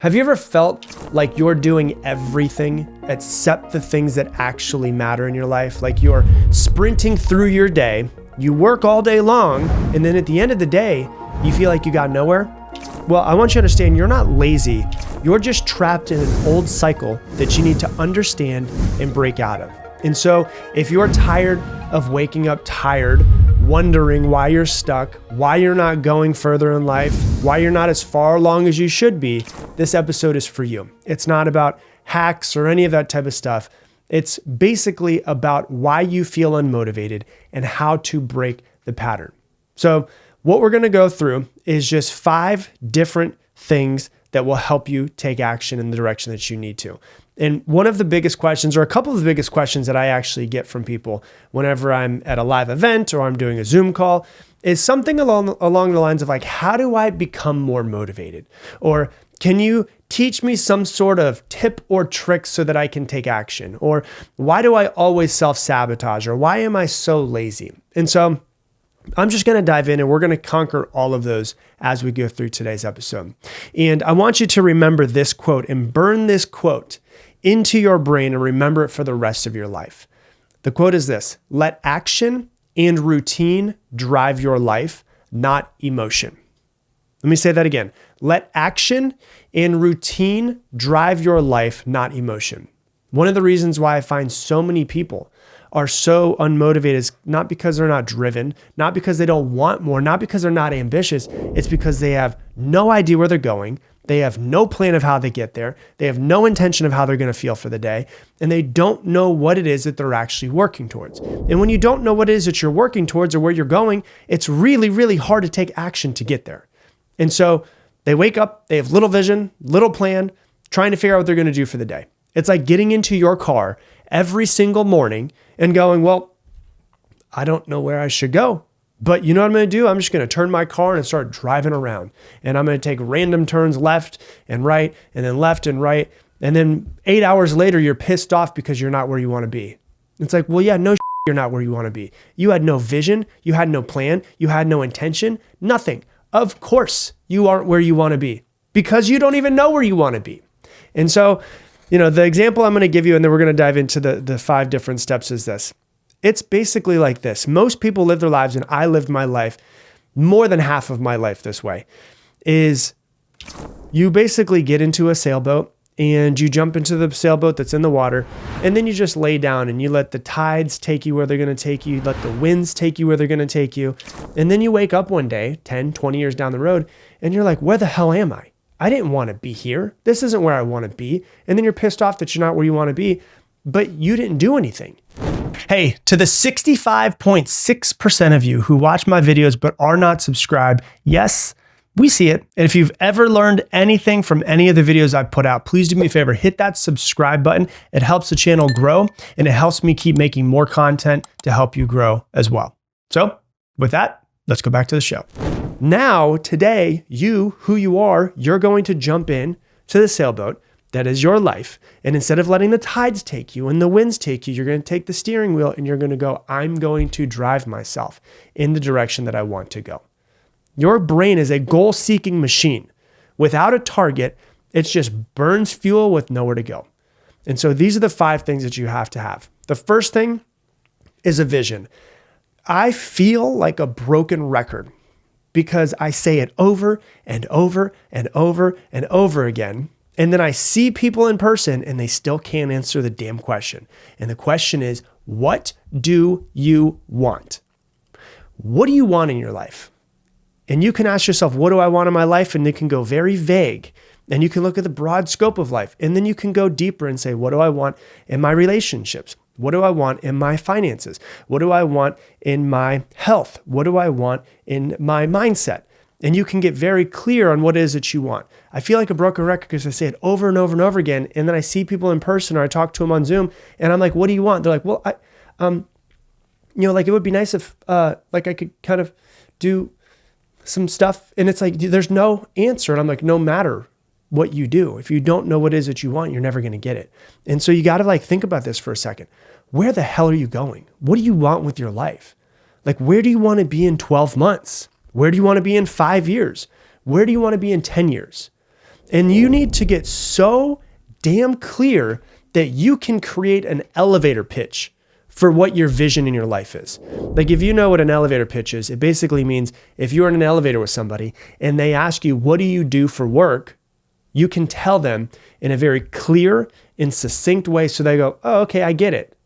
Have you ever felt like you're doing everything except the things that actually matter in your life? Like you're sprinting through your day, you work all day long, and then at the end of the day, you feel like you got nowhere? Well, I want you to understand you're not lazy. You're just trapped in an old cycle that you need to understand and break out of. And so if you're tired of waking up tired, wondering why you're stuck, why you're not going further in life, why you're not as far along as you should be, this episode is for you. It's not about hacks or any of that type of stuff. It's basically about why you feel unmotivated and how to break the pattern. So what we're going to go through is just 5 different things that will help you take action in the direction that you need to. And one of the biggest questions, or a couple of the biggest questions that I actually get from people whenever I'm at a live event or I'm doing a Zoom call, is something along the lines of like, how do I become more motivated? Or can you teach me some sort of tip or trick so that I can take action? Or why do I always self-sabotage? Or why am I so lazy? And so I'm just going to dive in and we're going to conquer all of those as we go through today's episode. And I want you to remember this quote and burn this quote into your brain and remember it for the rest of your life. The quote is this: let action and routine drive your life, not emotion. Let me say that again. Let action and routine drive your life, not emotion. One of the reasons why I find so many people are so unmotivated is not because they're not driven, not because they don't want more, not because they're not ambitious. It's because they have no idea where they're going. They have no plan of how they get there. They have no intention of how they're going to feel for the day. And they don't know what it is that they're actually working towards. And when you don't know what it is that you're working towards or where you're going, it's really, really hard to take action to get there. And so they wake up, they have little vision, little plan, trying to figure out what they're going to do for the day. It's like getting into your car every single morning and going, well, I don't know where I should go. But you know what I'm going to do? I'm just going to turn my car and start driving around. And I'm going to take random turns left and right, and then left and right. And then 8 hours later, you're pissed off because you're not where you want to be. It's like, well, yeah, no, you're not where you want to be. You had no vision. You had no plan. You had no intention. Nothing. Of course, you aren't where you want to be because you don't even know where you want to be. And so, the example I'm going to give you, and then we're going to dive into the 5 different steps, is this. It's basically like this. Most people live their lives, and I lived my life, more than half of my life this way, is you basically get into a sailboat and you jump into the sailboat that's in the water, and then you just lay down and you let the tides take you where they're going to take you, let the winds take you where they're going to take you, and then you wake up one day, 10, 20 years down the road, and you're like, where the hell am I? I didn't want to be here. This isn't where I want to be. And then you're pissed off that you're not where you want to be, but you didn't do anything. Hey, to the 65.6% of you who watch my videos but are not subscribed, yes, we see it. And if you've ever learned anything from any of the videos I put out, please do me a favor, hit that subscribe button. It helps the channel grow and it helps me keep making more content to help you grow as well. So with that, let's go back to the show. Now, today, who you are, you're going to jump in to the sailboat that is your life. And instead of letting the tides take you and the winds take you, you're going to take the steering wheel and you're going to go, I'm going to drive myself in the direction that I want to go. Your brain is a goal-seeking machine. Without a target, it just burns fuel with nowhere to go. And so these are the 5 things that you have to have. The first thing is a vision. I feel like a broken record because I say it over and over and over and over again. And then I see people in person and they still can't answer the damn question. And the question is, what do you want? What do you want in your life? And you can ask yourself, what do I want in my life? And it can go very vague. And you can look at the broad scope of life. And then you can go deeper and say, what do I want in my relationships? What do I want in my finances? What do I want in my health? What do I want in my mindset? And you can get very clear on what it is that you want. I feel like a broken record because I say it over and over and over again. And then I see people in person or I talk to them on Zoom and I'm like, what do you want? They're like, well, it would be nice if I could kind of do some stuff. And it's like, there's no answer. And I'm like, no matter what you do, if you don't know what it is that you want, you're never going to get it. And so you got to think about this for a second. Where the hell are you going? What do you want with your life? Where do you want to be in 12 months? Where do you want to be in 5 years? Where do you want to be in 10 years? And you need to get so damn clear that you can create an elevator pitch for what your vision in your life is. Like if you know what an elevator pitch is, it basically means if you're in an elevator with somebody and they ask you, what do you do for work? You can tell them in a very clear and succinct way so they go, oh, okay, I get it.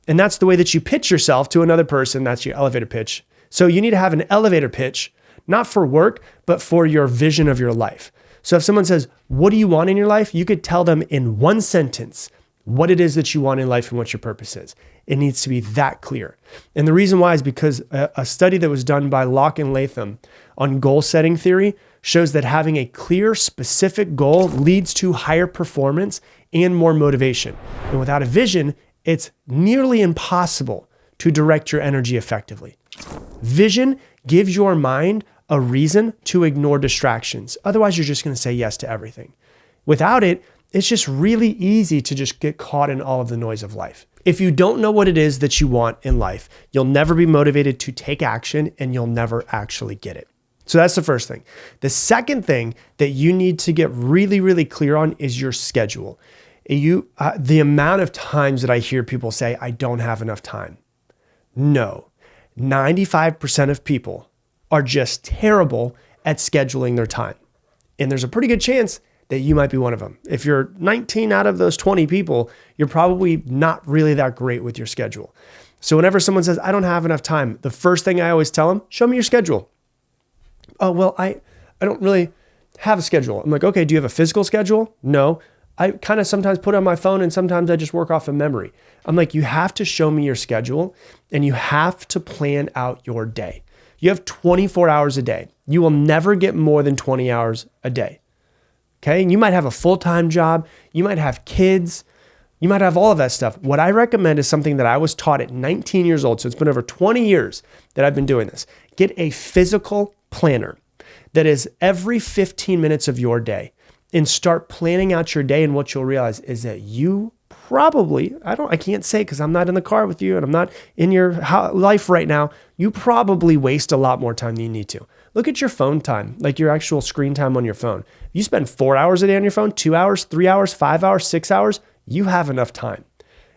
And that's the way that you pitch yourself to another person. That's your elevator pitch. So you need to have an elevator pitch, not for work, but for your vision of your life. So if someone says, what do you want in your life? You could tell them in one sentence what it is that you want in life and what your purpose is. It needs to be that clear. And the reason why is because a study that was done by Locke and Latham on goal setting theory shows that having a clear, specific goal leads to higher performance and more motivation. And without a vision, it's nearly impossible to direct your energy effectively. Vision gives your mind a reason to ignore distractions. Otherwise, you're just going to say yes to everything. Without it, it's just really easy to just get caught in all of the noise of life. If you don't know what it is that you want in life, you'll never be motivated to take action and you'll never actually get it. So that's the first thing. The second thing that you need to get really, really clear on is your schedule. The amount of times that I hear people say, I don't have enough time. No, 95% of people are just terrible at scheduling their time. And there's a pretty good chance that you might be one of them. If you're 19 out of those 20 people, you're probably not really that great with your schedule. So whenever someone says, I don't have enough time, the first thing I always tell them, show me your schedule. Oh, well, I don't really have a schedule. I'm like, okay, do you have a physical schedule? No. I kind of sometimes put it on my phone and sometimes I just work off of memory. I'm like, you have to show me your schedule and you have to plan out your day. You have 24 hours a day. You will never get more than 20 hours a day. Okay. And you might have a full-time job. You might have kids. You might have all of that stuff. What I recommend is something that I was taught at 19 years old. So it's been over 20 years that I've been doing this. Get a physical planner that is every 15 minutes of your day and start planning out your day. And what you'll realize is that you probably, I can't say because I'm not in the car with you and I'm not in your life right now. You probably waste a lot more time than you need to. Look at your phone time, like your actual screen time on your phone. You spend 4 hours a day on your phone, 2 hours, 3 hours, 5 hours, 6 hours, you have enough time.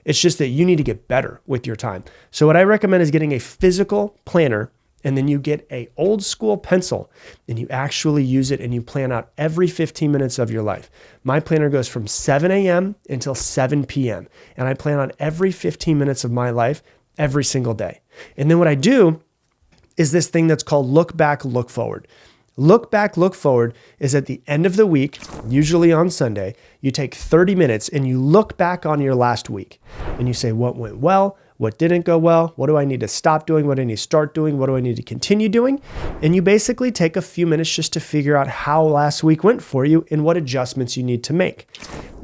It's just that you need to get better with your time. So what I recommend is getting a physical planner, and then you get a old school pencil and you actually use it and you plan out every 15 minutes of your life. My planner goes from 7 a.m. until 7 p.m. And I plan on every 15 minutes of my life every single day. And then what I do is this thing that's called look back, look forward. Look back, look forward is at the end of the week, usually on Sunday, you take 30 minutes and you look back on your last week and you say what went well, what didn't go well, what do I need to stop doing, what do I need to start doing, what do I need to continue doing? And you basically take a few minutes just to figure out how last week went for you and what adjustments you need to make.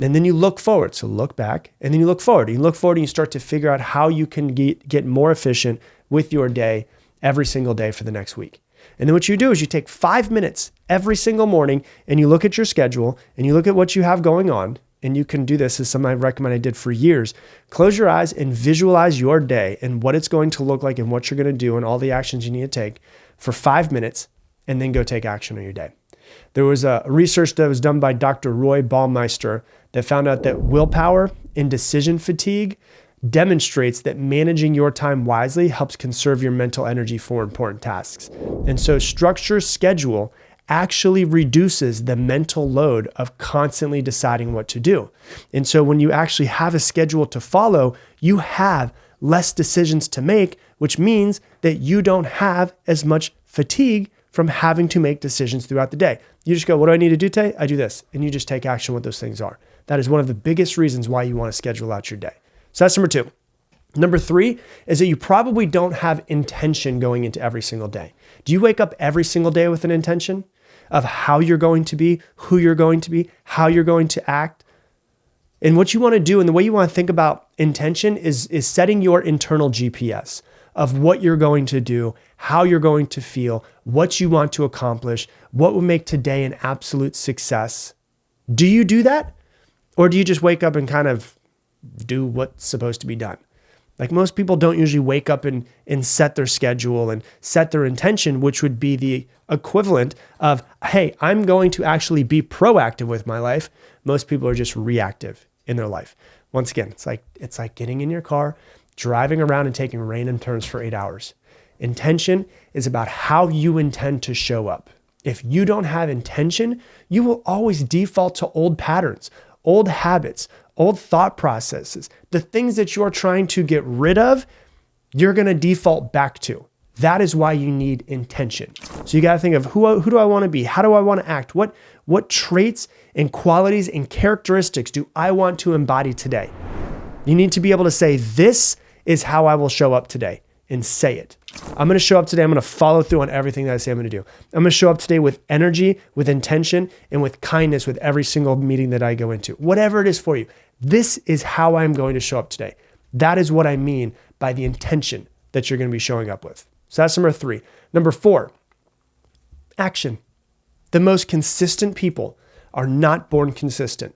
And then you look forward. So look back and then you look forward. You look forward and you start to figure out how you can get more efficient with your day every single day for the next week. And then what you do is you take 5 minutes every single morning and you look at your schedule and you look at what you have going on. And you can do this as something I recommend I did for years. Close your eyes and visualize your day and what it's going to look like and what you're going to do and all the actions you need to take for 5 minutes and then go take action on your day. There was a research that was done by Dr. Roy Baumeister that found out that willpower and decision fatigue demonstrates that managing your time wisely helps conserve your mental energy for important tasks. And so structure schedule actually reduces the mental load of constantly deciding what to do. And so when you actually have a schedule to follow, you have less decisions to make, which means that you don't have as much fatigue from having to make decisions throughout the day. You just go, what do I need to do today? I do this. And you just take action what those things are. That is one of the biggest reasons why you want to schedule out your day. So that's number 2. Number 3 is that you probably don't have intention going into every single day. Do you wake up every single day with an intention of how you're going to be, who you're going to be, how you're going to act? And what you want to do and the way you want to think about intention is setting your internal GPS of what you're going to do, how you're going to feel, what you want to accomplish, what will make today an absolute success. Do you do that? Or do you just wake up and kind of do what's supposed to be done? Like most people don't usually wake up and set their schedule and set their intention, which would be the equivalent of, hey, I'm going to actually be proactive with my life. Most people are just reactive in their life. Once again, it's like getting in your car, driving around and taking random turns for 8 hours. Intention is about how you intend to show up. If you don't have intention, you will always default to old patterns, old habits, old thought processes. The things that you're trying to get rid of, you're going to default back to. That is why you need intention. So you got to think of who do I want to be? How do I want to act? What traits and qualities and characteristics do I want to embody today? You need to be able to say, this is how I will show up today, and say it. I'm going to show up today. I'm going to follow through on everything that I say I'm going to do. I'm going to show up today with energy, with intention, and with kindness with every single meeting that I go into. Whatever it is for you, this is how I'm going to show up today. That is what I mean by the intention that you're going to be showing up with. So that's number 3. Number 4, action. The most consistent people are not born consistent.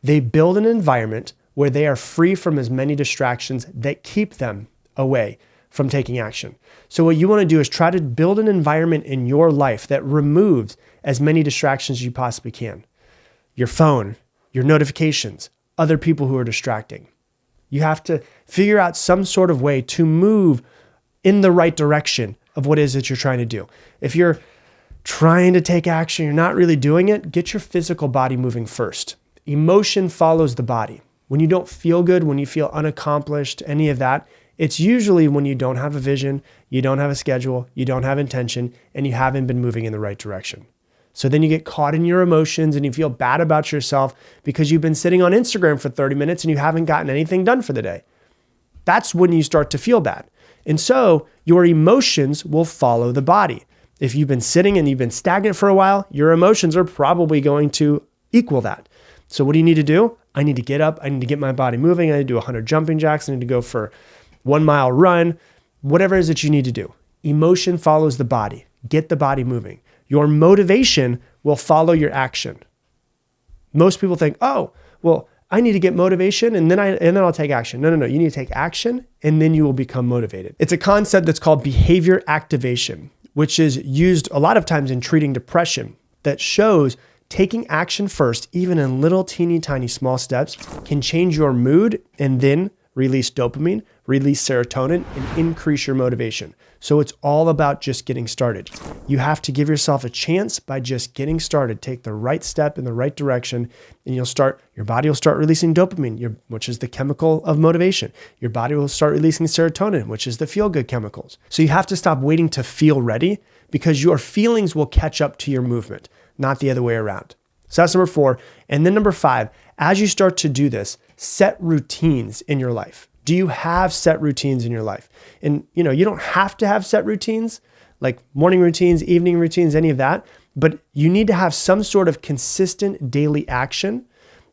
They build an environment where they are free from as many distractions that keep them away from taking action. So what you want to do is try to build an environment in your life that removes as many distractions as you possibly can. Your phone, your notifications, other people who are distracting. You have to figure out some sort of way to move in the right direction of what it is that you're trying to do. If you're trying to take action, you're not really doing it, get your physical body moving first. Emotion follows the body. When you don't feel good, when you feel unaccomplished, any of that, it's usually when you don't have a vision, you don't have a schedule, you don't have intention, and you haven't been moving in the right direction. So then you get caught in your emotions and you feel bad about yourself because you've been sitting on Instagram for 30 minutes and you haven't gotten anything done for the day. That's when you start to feel bad. And so your emotions will follow the body. If you've been sitting and you've been stagnant for a while, your emotions are probably going to equal that. So what do you need to do? I need to get up. I need to get my body moving. I need to do 100 jumping jacks. I need to go for 1 mile run, whatever it is that you need to do. Emotion follows the body. Get the body moving. Your motivation will follow your action. Most people think, oh, well, I need to get motivation and then I'll take action. No. You need to take action and then you will become motivated. It's a concept that's called behavior activation, which is used a lot of times in treating depression, that shows taking action first, even in little teeny tiny small steps, can change your mood and then release dopamine, release serotonin, and increase your motivation. So it's all about just getting started. You have to give yourself a chance by just getting started. Take the right step in the right direction, and your body will start releasing dopamine, which is the chemical of motivation. Your body will start releasing serotonin, which is the feel-good chemicals. So you have to stop waiting to feel ready, because your feelings will catch up to your movement, not the other way around. So that's number 4. And then number 5, as you start to do this, set routines in your life. Do you have set routines in your life? And you don't have to have set routines, like morning routines, evening routines, any of that, but you need to have some sort of consistent daily action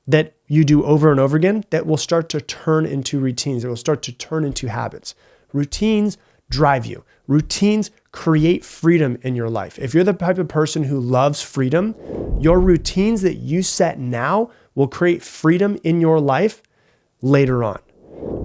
that you do over and over again that will start to turn into routines. It will start to turn into habits. Routines drive you. Routines create freedom in your life. If you're the type of person who loves freedom, your routines that you set now will create freedom in your life later on.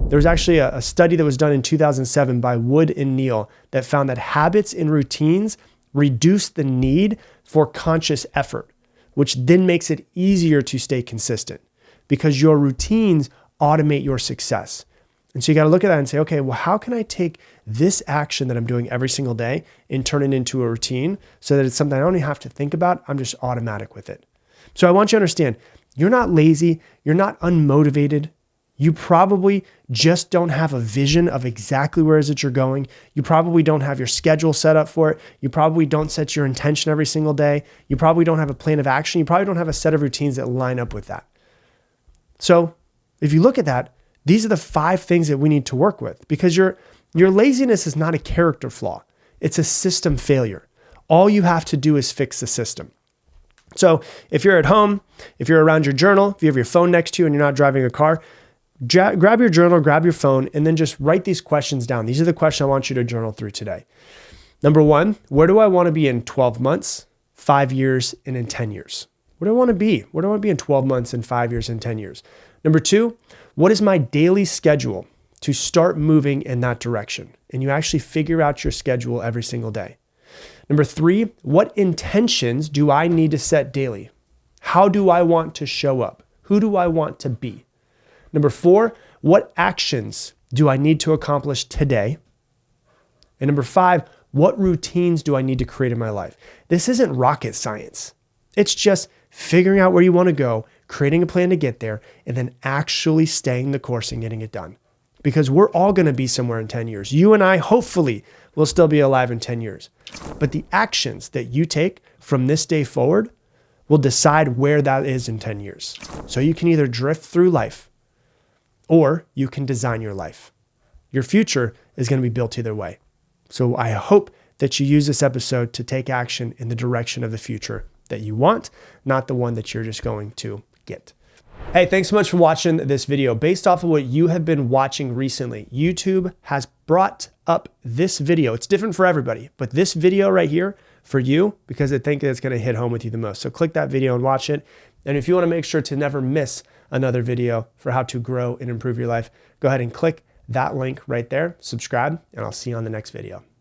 There was actually a study that was done in 2007 by Wood and Neal that found that habits and routines reduce the need for conscious effort, which then makes it easier to stay consistent because your routines automate your success. And so you got to look at that and say, okay, well, how can I take this action that I'm doing every single day and turn it into a routine so that it's something I don't even have to think about? I'm just automatic with it. So I want you to understand, you're not lazy. You're not unmotivated. You probably just don't have a vision of exactly where it is that you're going. You probably don't have your schedule set up for it. You probably don't set your intention every single day. You probably don't have a plan of action. You probably don't have a set of routines that line up with that. So if you look at that, these are the 5 things that we need to work with, because your laziness is not a character flaw. It's a system failure. All you have to do is fix the system. So if you're at home, if you're around your journal, if you have your phone next to you and you're not driving a car, grab your journal, grab your phone, and then just write these questions down. These are the questions I want you to journal through today. Number 1, where do I want to be in 12 months, 5 years, and in 10 years? Where do I want to be? Where do I want to be in 12 months and 5 years and 10 years? Number 2, what is my daily schedule to start moving in that direction. And you actually figure out your schedule every single day. Number 3, what intentions do I need to set daily? How do I want to show up? Who do I want to be? Number 4, what actions do I need to accomplish today? And number 5, what routines do I need to create in my life? This isn't rocket science. It's just figuring out where you want to go, creating a plan to get there, and then actually staying the course and getting it done. Because we're all going to be somewhere in 10 years. You and I, hopefully, will still be alive in 10 years. But the actions that you take from this day forward will decide where that is in 10 years. So you can either drift through life or you can design your life. Your future is going to be built either way. So I hope that you use this episode to take action in the direction of the future that you want, not the one that you're just going to get. Hey, thanks so much for watching this video. Based off of what you have been watching recently, YouTube has brought up this video. It's different for everybody, but this video right here for you, because I think it's going to hit home with you the most. So click that video and watch it. And if you want to make sure to never miss another video for how to grow and improve your life, go ahead and click that link right there, subscribe, and I'll see you on the next video.